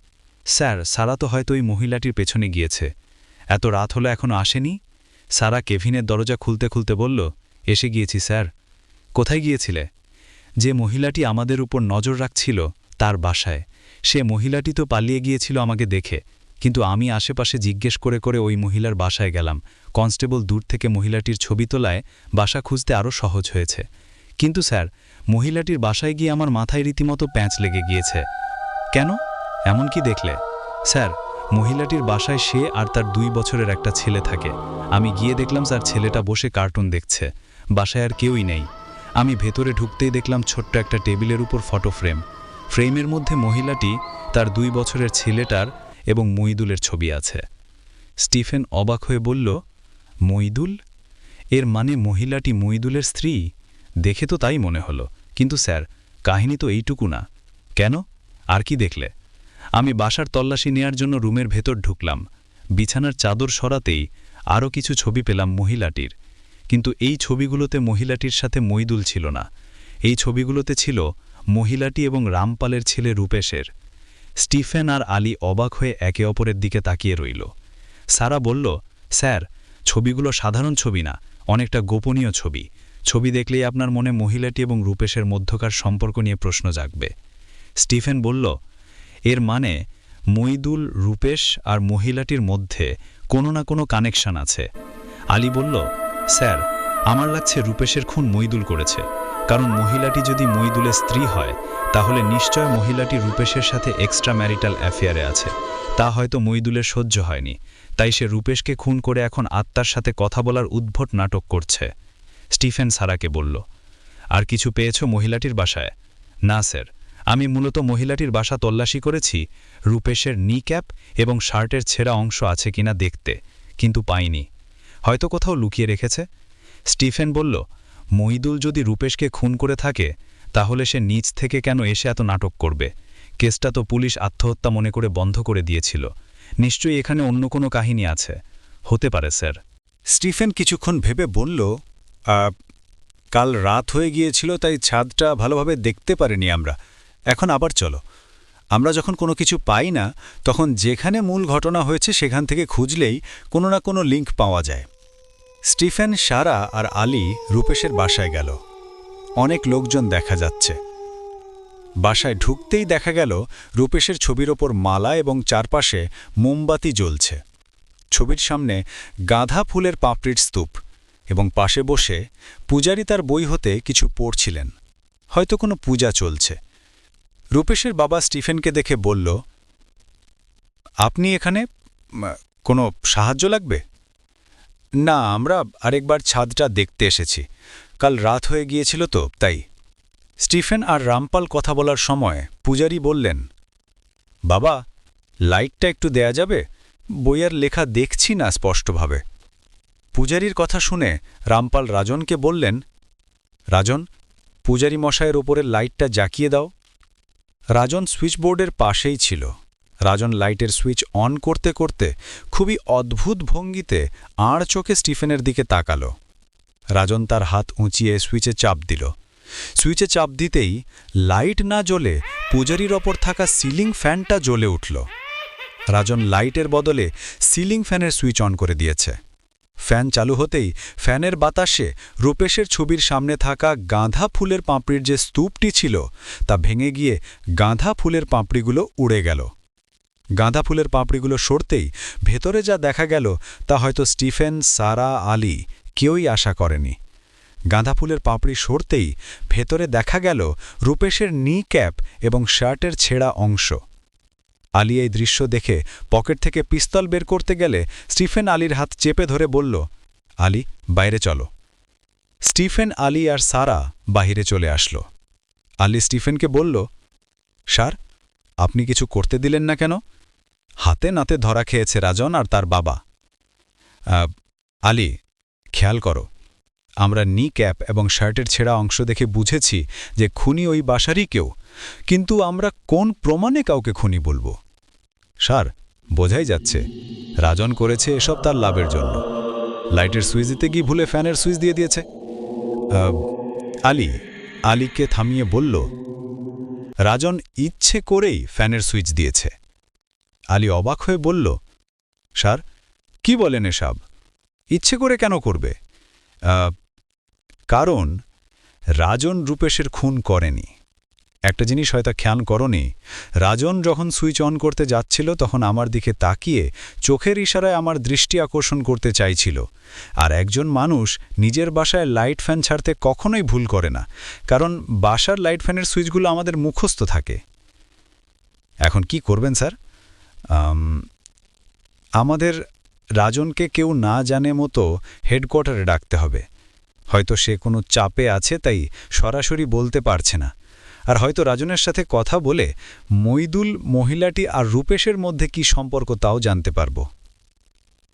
স্যার, সারা তো হয়তো ওই মহিলাটির পেছনে গিয়েছে। এত রাত হলো এখনও আসেনি? সারা কেভিনের দরজা খুলতে খুলতে বলল, এসে গিয়েছি স্যার। কোথায় গিয়েছিলে? যে মহিলাটি আমাদের উপর নজর রাখছিল তার বাসায়। সে মহিলাটি তো পালিয়ে গিয়েছিল আমাকে দেখে, কিন্তু আমি আশেপাশে জিজ্ঞেস করে করে ওই মহিলার বাসায় গেলাম। কনস্টেবল দূর থেকে মহিলাটির ছবি তোলায় বাসা খুঁজতে আরও সহজ হয়েছে। কিন্তু স্যার, মহিলাটির বাসায় গিয়ে আমার মাথায় রীতিমতো প্যাঁচ লেগে গিয়েছে। কেন? এমন কি দেখলে? স্যার, মহিলাটির বাসায় সে আর তার 2 বছরের একটা ছেলে থাকে। আমি গিয়ে দেখলাম স্যার, ছেলেটা বসে কার্টুন দেখছে। বাসায় আর কেউই নেই। আমি ভেতরে ঢুকতেই দেখলাম ছোট্ট একটা টেবিলের উপর ফটো ফ্রেম। ফ্রেমের মধ্যে মহিলাটি, তার 2 বছরের ছেলেটার এবং মইদুলের ছবি আছে। স্টিফেন অবাক হয়ে বলল, মইদুল? এর মানে মহিলাটি মইদুলের স্ত্রী? দেখে তো তাই মনে হলো, কিন্তু স্যার, কাহিনী তো এইটুকু না। কেন? আর কি দেখলে? আমি বাসার তল্লাশি নেয়ার জন্য রুমের ভেতর ঢুকলাম। বিছানার চাদর সরাতেই আরও কিছু ছবি পেলাম মহিলাটির। কিন্তু এই ছবিগুলোতে মহিলাটির সাথে মইদুল ছিল না। এই ছবিগুলোতে ছিল মহিলাটি এবং রামপালের ছেলে রূপেশের। স্টিফেন আর আলী অবাক হয়ে একে অপরের দিকে তাকিয়ে রইল। সারা বলল, স্যার, ছবিগুলো সাধারণ ছবি না, অনেকটা গোপনীয় ছবি। ছবি দেখলেই আপনার মনে মহিলাটি এবং রূপেশের মধ্যকার সম্পর্ক নিয়ে প্রশ্ন জাগবে। স্টিফেন বলল, এর মানে মইদুল, রূপেশ আর মহিলাটির মধ্যে কোনো না কোনো কানেকশন আছে। আলী বলল, স্যার, আমার লাগছে রূপেশের খুন মইদুল করেছে। কারণ মহিলাটি যদি মইদুলের স্ত্রী হয়, তাহলে নিশ্চয় মহিলাটি রূপেশের সাথে এক্সট্রা ম্যারিটাল অ্যাফেয়ারে আছে। তা হয়তো মইদুলের সহ্য হয়নি, তাই সে রূপেশকে খুন করে এখন আত্মার সাথে কথা বলার উদ্ভট নাটক করছে। স্টিফেন সারাকে বলল, আর কিছু পেয়েছ মহিলাটির বাসায়? না স্যার, আমি মূলত মহিলাটির বাসা তল্লাশি করেছি রূপেশের নি ক্যাপ এবং শার্টের ছেঁড়া অংশ আছে কিনা দেখতে, কিন্তু পাইনি। হয়তো কোথাও লুকিয়ে রেখেছে। স্টিফেন বলল, মইদুল যদি রূপেশকে খুন করে থাকে, তাহলে সে নিচ থেকে কেন এসে এত নাটক করবে? কেসটা তো পুলিশ আত্মহত্যা মনে করে বন্ধ করে দিয়েছিল। নিশ্চয়ই এখানে অন্য কোনো কাহিনী আছে। হতে পারে স্যার। স্টিফেন কিছুক্ষণ ভেবে বলল, কাল রাত হয়ে গিয়েছিল, তাই ছাদটা ভালোভাবে দেখতে পারিনি আমরা। এখন আবার চলো। আমরা যখন কোনো কিছু পাই না তখন যেখানে মূল ঘটনা হয়েছে সেখান থেকে খুঁজলেই কোনো না কোনো লিঙ্ক পাওয়া যায়। স্টিফেন, সারা আর আলী রূপেশের বাসায় গেল। অনেক লোকজন দেখা যাচ্ছে। বাসায় ঢুকতেই দেখা গেল রূপেশের ছবির ওপর মালা এবং চারপাশে মোমবাতি জ্বলছে। ছবির সামনে গাঁধা ফুলের পাপড়ির স্তূপ এবং পাশে বসে পূজারী তার বই হতে কিছু পড়ছিলেন। হয়তো কোনো পূজা চলছে। রূপেশের বাবা স্টিফেনকে দেখে বলল, আপনি এখানে কোনো সাহায্য লাগবে? না, আমরা আরেকবার ছাদটা দেখতে এসেছি। কাল রাত হয়ে গিয়েছিল তো তাই। স্টিফেন আর রামপাল কথা বলার সময় পূজারী বললেন, বাবা, লাইটটা একটু দেয়া যাবে? বইয়ের লেখা দেখছি না স্পষ্টভাবে। পূজারীর কথা শুনে রামপাল রাজনকে বললেন, রাজন, পূজারী মশায়ের ওপরের লাইটটা জ্বাকিয়ে দাও। রাজন সুইচবোর্ডের পাশেই ছিল। রাজন লাইটের সুইচ অন করতে করতে খুবই অদ্ভুত ভঙ্গিতে আড় চোখে স্টিফেনের দিকে তাকালো। রাজন তার হাত উঁচিয়ে সুইচে চাপ দিল। সুইচে চাপ দিতেই লাইট না জ্বলে পূজারীর ওপর থাকা সিলিং ফ্যানটা জ্বলে উঠল। রাজন লাইটের বদলে সিলিং ফ্যানের সুইচ অন করে দিয়েছে। ফ্যান চালু হতেই ফ্যানের বাতাসে রূপেশের ছবির সামনে থাকা গাঁধা ফুলের পাপড়ির যে স্তূপটি ছিল তা ভেঙে গিয়ে গাঁধা ফুলের পাপড়িগুলো উড়ে গেল। গাঁধা ফুলের পাপড়িগুলো সরতেই ভেতরে যা দেখা গেল তা হয়তো স্টিফেন, সারা, আলী কেউই আশা করেনি। গাঁধা ফুলের পাপড়ি সরতেই ভেতরে দেখা গেল রূপেশের নি ক্যাপ এবং শার্টের ছেঁড়া অংশ। আলী এই দৃশ্য দেখে পকেট থেকে পিস্তল বের করতে গেলে স্টিফেন আলীর হাত চেপে ধরে বলল, আলী, বাইরে চলো। স্টিফেন, আলী আর সারা বাহিরে চলে আসলো। আলী স্টিফেনকে বলল, স্যার, আপনি কিছু করতে দিলেন না কেন? হাতে নাতে ধরা খেয়েছে রাজন আর তার বাবা। আলী, খেয়াল করো, আমরা নি ক্যাপ এবং শার্টের ছেঁড়া অংশ দেখে বুঝেছি যে খুনি ওই বাসারই কেউ, কিন্তু আমরা কোন প্রমাণে কাউকে খুনি বলবো? স্যার, বোঝাই যাচ্ছে রাজন করেছে এসব তার লাভের জন্য। লাইটের সুইচ দিতে গিয়ে ভুলে ফ্যানের সুইচ দিয়ে দিয়েছে। আলীকে থামিয়ে বলল, রাজন ইচ্ছে করেই ফ্যানের সুইচ দিয়েছে। আলী অবাক হয়ে বলল, স্যার, কি বলেন এসব? ইচ্ছে করে কেন করবে? কারণ রাজন রূপেশের খুন করেনি। একটা জিনিস হয়তো খেয়াল করনি, রাজন যখন সুইচ অন করতে যাচ্ছিল তখন আমার দিকে তাকিয়ে চোখের ইশারায় আমার দৃষ্টি আকর্ষণ করতে চাইছিল। আর একজন মানুষ নিজের বাসায় লাইট ফ্যান ছাড়তে কখনোই ভুল করে না, কারণ বাসার লাইট ফ্যানের সুইচগুলো আমাদের মুখস্থ থাকে। এখন কি করবেন স্যার? আমাদের রাজনকে কেউ না জানে মতো হেডকোয়ার্টারে ডাকতে হবে। হয়তো সে কোনো চাপে আছে, তাই সরাসরি বলতে পারছে না। আর হয়তো রাজনের সাথে কথা বলে মইদুল মহিলাটি আর রূপেশের মধ্যে কি সম্পর্ক তাও জানতে পারব।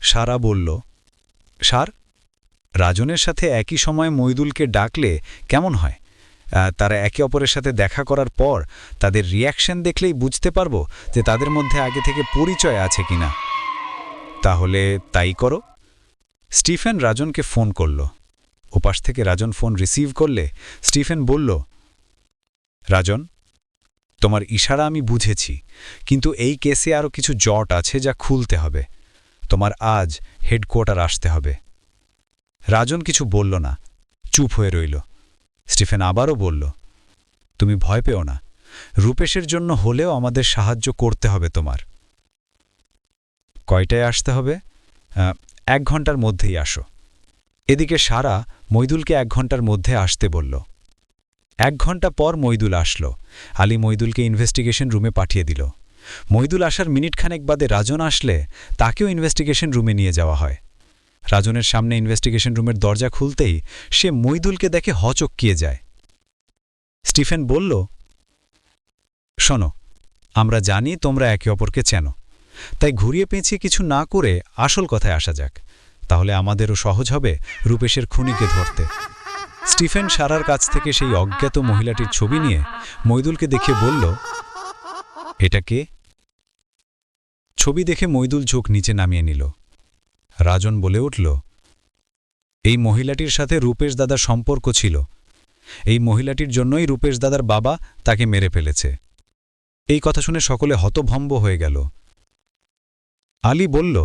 সারা বলল, স্যার, রাজনের সাথে একই সময় মইদুলকে ডাকলে কেমন হয়? তারা একে অপরের সাথে দেখা করার পর তাদের রিয়াকশন দেখলেই বুঝতে পারব যে তাদের মধ্যে আগে থেকে পরিচয় আছে কিনা। তাহলে তাই করো। স্টিফেন রাজনকে ফোন করল। ওপাশ থেকে রাজন ফোন রিসিভ করলে স্টিফেন বলল, রাজন, তোমার ইশারা আমি বুঝেছি, কিন্তু এই কেসে আরও কিছু জট আছে যা খুলতে হবে। তোমার আজ হেডকোয়ার্টার আসতে হবে। রাজন কিছু বলল না, চুপ হয়ে রইল। স্টিফেন আবারও বলল, তুমি ভয় পেও না, রূপেশের জন্য হলেও আমাদের সাহায্য করতে হবে তোমার। কয়টায় আসতে হবে? 1 ঘন্টার মধ্যেই আসো। এদিকে সারা মইদুলকে 1 ঘন্টার মধ্যে আসতে বলল। 1 ঘন্টা পর মইদুল আসলো। আলী মইদুলকে ইনভেস্টিগেশন রুমে পাঠিয়ে দিল। মইদুল আসার মিনিটখানেক বাদে রাজন আসলে তাকেও ইনভেস্টিগেশন রুমে নিয়ে যাওয়া হয়। রাজনের সামনে ইনভেস্টিগেশন রুমের দরজা খুলতেই সে মইদুলকে দেখে হচক্কিয়ে যায়। স্টিফেন বলল, শোনো, আমরা জানি তোমরা একে অপরকে চেনো, তাই ঘুরিয়ে পেঁচিয়ে কিছু না করে আসল কথায় আসা যাক, তাহলে আমাদেরও সহজ হবে রূপেশের খুনিকে ধরতে। স্টিফেন সারার কাছ থেকে সেই অজ্ঞাত মহিলাটির ছবি নিয়ে মইদুলকে দেখিয়ে বলল, এটা কে? ছবি দেখে মইদুল চোখ নিচে নামিয়ে নিল। রাজন বলে উঠল, এই মহিলাটির সাথে রূপেশ দাদার সম্পর্ক ছিল। এই মহিলাটির জন্যই রূপেশ দাদার বাবা তাকে মেরে ফেলেছে। এই কথা শুনে সকলে হতভম্ব হয়ে গেল। আলী বলল,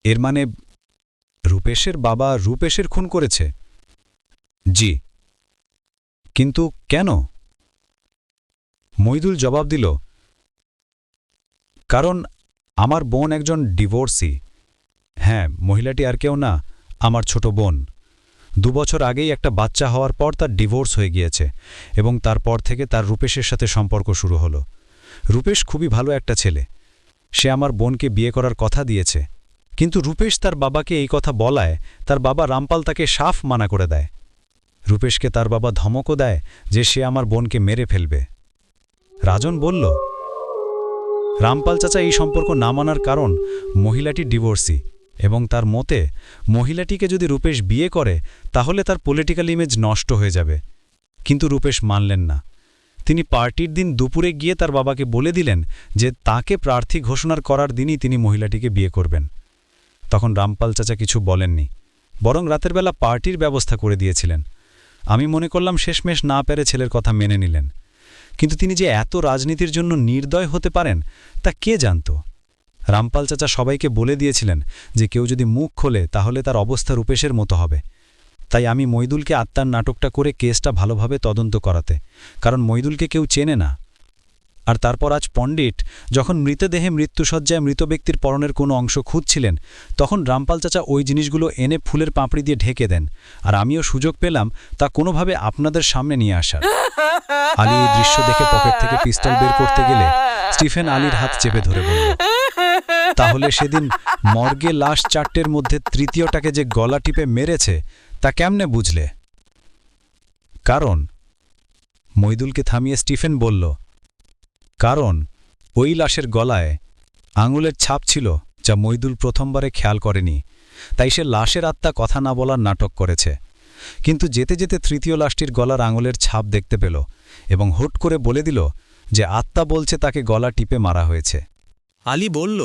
এর মানে রূপেশের বাবা রূপেশের খুন করেছে? জি। কিন্তু কেন? মইদুল জবাব দিল, কারণ আমার বোন একজন ডিভোর্সি। হ্যাঁ, মহিলাটি আর কেউ না, আমার ছোট বোন। 2 বছর আগেই একটা বাচ্চা হওয়ার পর তার ডিভোর্স হয়ে গিয়েছে এবং তারপর থেকে তার রূপেশের সাথে সম্পর্ক শুরু হলো। রূপেশ খুবই ভালো একটা ছেলে, সে আমার বোনকে বিয়ে করার কথা দিয়েছে, কিন্তু রূপেশ তার বাবাকে এই কথা বলায় তার বাবা রামপাল তাকে সাফ মানা করে দেয়। রূপেশকে তার বাবা ধমকও দেয় যে সে আমার বোনকে মেরে ফেলবে। রাজন বলল, রামপাল চাচা এই সম্পর্ক না মানার কারণ মহিলাটি ডিভোর্সি এবং তার মতে মহিলাটিকে যদি রূপেশ বিয়ে করে তাহলে তার পলিটিক্যাল ইমেজ নষ্ট হয়ে যাবে। কিন্তু রূপেশ মানলেন না। তিনি পার্টির দিন দুপুরে গিয়ে তার বাবাকে বলে দিলেন যে তাকে প্রার্থী ঘোষণার করার দিনই তিনি মহিলাটিকে বিয়ে করবেন। তখন রামপাল চাচা কিছু বলেননি, বরং রাতের বেলা পার্টির ব্যবস্থা করে দিয়েছিলেন। আমি মনে করলাম শেষমেশ না পেরে ছেলের কথা মেনে নিলেন, কিন্তু তিনি যে এত রাজনীতির জন্য নির্দয় হতে পারেন তা কে জানত? রামপাল চাচা সবাইকে বলে দিয়েছিলেন যে কেউ যদি মুখ খোলে তাহলে তার অবস্থা রূপেশের মতো হবে। তাই আমি মইদুলকে আত্মার নাটকটা করে কেসটা ভালোভাবে তদন্ত করাতে, কারণ মইদুলকে কেউ চেনে না। আর তারপর আজ পণ্ডিত যখন মৃতদেহে মৃত্যুসজ্জায় মৃত ব্যক্তির পরনের কোনো অংশ খুঁজছিলেন, তখন রামপাল চাচা ওই জিনিসগুলো এনে ফুলের পাপড়ি দিয়ে ঢেকে দেন, আর আমিও সুযোগ পেলাম তা কোনোভাবে আপনাদের সামনে নিয়ে আসার। আলী এই দৃশ্য দেখে পকেট থেকে পিস্তল বের করতে গেলে স্টিফেন আলীর হাত চেপে ধরে বলল, তাহলে সেদিন মর্গে লাশ 4টের মধ্যে তৃতীয়টাকে যে গলা টিপে মেরেছে তা কেমনে বুঝলে? কারণ মইদুলকে থামিয়ে স্টিফেন বলল, কারণ ওই লাশের গলায় আঙুলের ছাপ ছিল যা মইদুল প্রথমবারে খেয়াল করেনি, তাই সে লাশের আত্মা কথা না বলার নাটক করেছে। কিন্তু যেতে যেতে তৃতীয় লাশটির গলার আঙুলের ছাপ দেখতে পেল এবং হুট করে বলে দিল যে আত্মা বলছে তাকে গলা টিপে মারা হয়েছে। আলী বলল,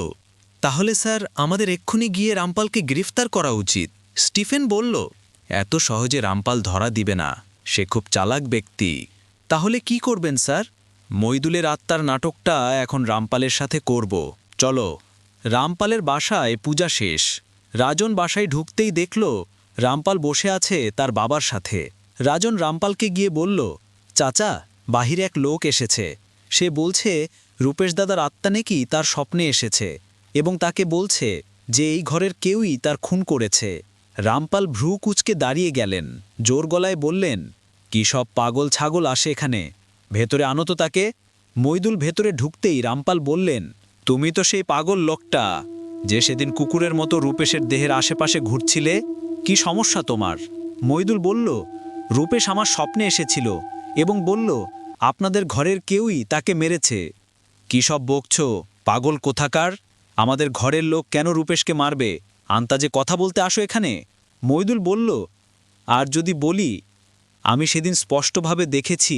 তাহলে স্যার আমাদের এক্ষুনি গিয়ে রামপালকে গ্রেফতার করা উচিত। স্টিফেন বলল, এত সহজে রামপাল ধরা দিবে না, সে খুব চালাক ব্যক্তি। তাহলে কি করবেন স্যার? মইদুলের আত্মার নাটকটা এখন রামপালের সাথে করব। চলো। রামপালের বাসায় পূজা শেষ। রাজন বাসায় ঢুকতেই দেখল রামপাল বসে আছে তার বাবার সাথে। রাজন রামপালকে গিয়ে বলল, চাচা, বাহিরে এক লোক এসেছে। সে বলছে রূপেশ দাদার আত্মা নাকি তার স্বপ্নে এসেছে এবং তাকে বলছে যে এই ঘরের কেউই তার খুন করেছে। রামপাল ভ্রু কুঁচকে দাঁড়িয়ে গেলেন, জোর গলায় বললেন, কি সব পাগল ছাগল আসে এখানে, ভেতরে আনো তো তাকে। মইদুল ভেতরে ঢুকতেই রামপাল বললেন, তুমি তো সেই পাগল লোকটা যে সেদিন কুকুরের মতো রূপেশের দেহের আশেপাশে ঘুরছিলে। কি সমস্যা তোমার? মইদুল বলল, রূপেশ আমার স্বপ্নে এসেছিল এবং বলল আপনাদের ঘরের কেউই তাকে মেরেছে। কি সব বকছ, পাগল কোথাকার? আমাদের ঘরের লোক কেন রূপেশকে মারবে? আন্তাজে কথা বলতে আসো এখানে। মইদুল বলল, আর যদি বলি, আমি সেদিন স্পষ্টভাবে দেখেছি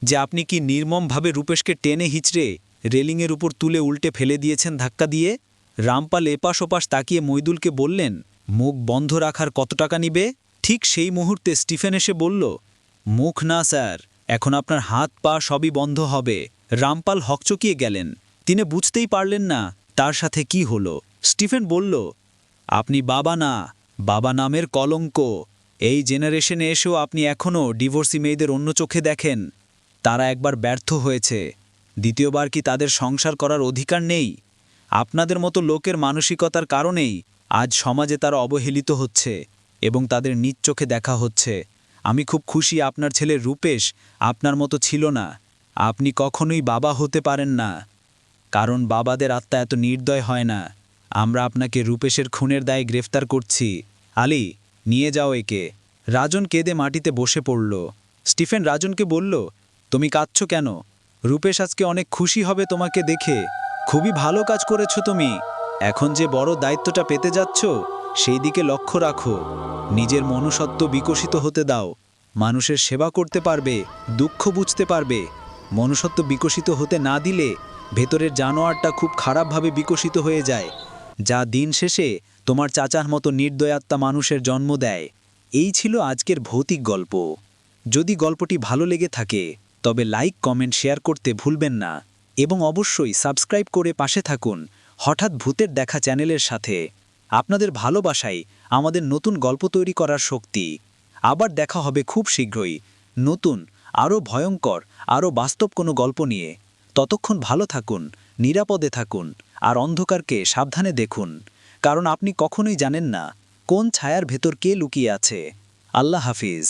যে আপনি কি নির্মমভাবে রূপেশকে টেনে হিচড়ে রেলিংয়ের উপর তুলে উল্টে ফেলে দিয়েছেন ধাক্কা দিয়ে। রামপাল এপাশ ওপাশ তাকিয়ে মইদুলকে বললেন, মুখ বন্ধ রাখার কত টাকা নিবে? ঠিক সেই মুহূর্তে স্টিফেন এসে বলল, মুখ না স্যার, এখন আপনার হাত পা সবই বন্ধ হবে। রামপাল হকচকিয়ে গেলেন, তিনি বুঝতেই পারলেন না তার সাথে কি হলো। স্টিফেন বলল, আপনি বাবা না, বাবা নামের কলঙ্ক। এই জেনারেশনে এসেও আপনি এখনও ডিভোর্সি মেয়েদের অন্য চোখে দেখেন। তারা একবার ব্যর্থ হয়েছে, দ্বিতীয়বার কি তাদের সংসার করার অধিকার নেই? আপনাদের মতো লোকের মানসিকতার কারণেই আজ সমাজে তারা অবহেলিত হচ্ছে এবং তাদের নিজ চোখে দেখা হচ্ছে। আমি খুব খুশি আপনার ছেলে রূপেশ আপনার মতো ছিল না। আপনি কখনোই বাবা হতে পারেন না, কারণ বাবাদের আত্মা এত নির্দয় হয় না। আমরা আপনাকে রূপেশের খুনের দায়ে গ্রেফতার করছি। আলী, নিয়ে যাও একে। রাজন কেঁদে মাটিতে বসে পড়ল। স্টিফেন রাজনকে বলল, তুমি কাঁদছ কেন? রূপেশ আজকে অনেক খুশি হবে তোমাকে দেখে। খুবই ভালো কাজ করেছো তুমি। এখন যে বড় দায়িত্বটা পেতে যাচ্ছ সেই দিকে লক্ষ্য রাখো। নিজের মনুষ্যত্ব বিকশিত হতে দাও। মানুষের সেবা করতে পারবে, দুঃখ বুঝতে পারবে। মনুষ্যত্ব বিকশিত হতে না দিলে ভেতরের জানোয়ারটা খুব খারাপভাবে বিকশিত হয়ে যায়, যা দিন শেষে তোমার চাচার মতো নির্দয়াত্মা মানুষের জন্ম দেয়। এই ছিল আজকের ভৌতিক গল্প। যদি গল্পটি ভালো লেগে থাকে তবে লাইক, কমেন্ট, শেয়ার করতে ভুলবেন না। এবং অবশ্যই সাবস্ক্রাইব করে পাশে থাকুন হঠাৎ ভূতের দেখা চ্যানেলের সাথে। আপনাদের ভালোবাসাই আমাদের নতুন গল্প তৈরি করার শক্তি। আবার দেখা হবে খুব শীঘ্রই নতুন, আরও ভয়ঙ্কর, আরও বাস্তব কোনো গল্প নিয়ে। ততক্ষণ ভালো থাকুন, নিরাপদে থাকুন, আর অন্ধকারকে সাবধানে দেখুন, কারণ আপনি কখনোই জানেন না কোন ছায়ার ভেতর কে লুকিয়ে আছে। আল্লাহ হাফিজ।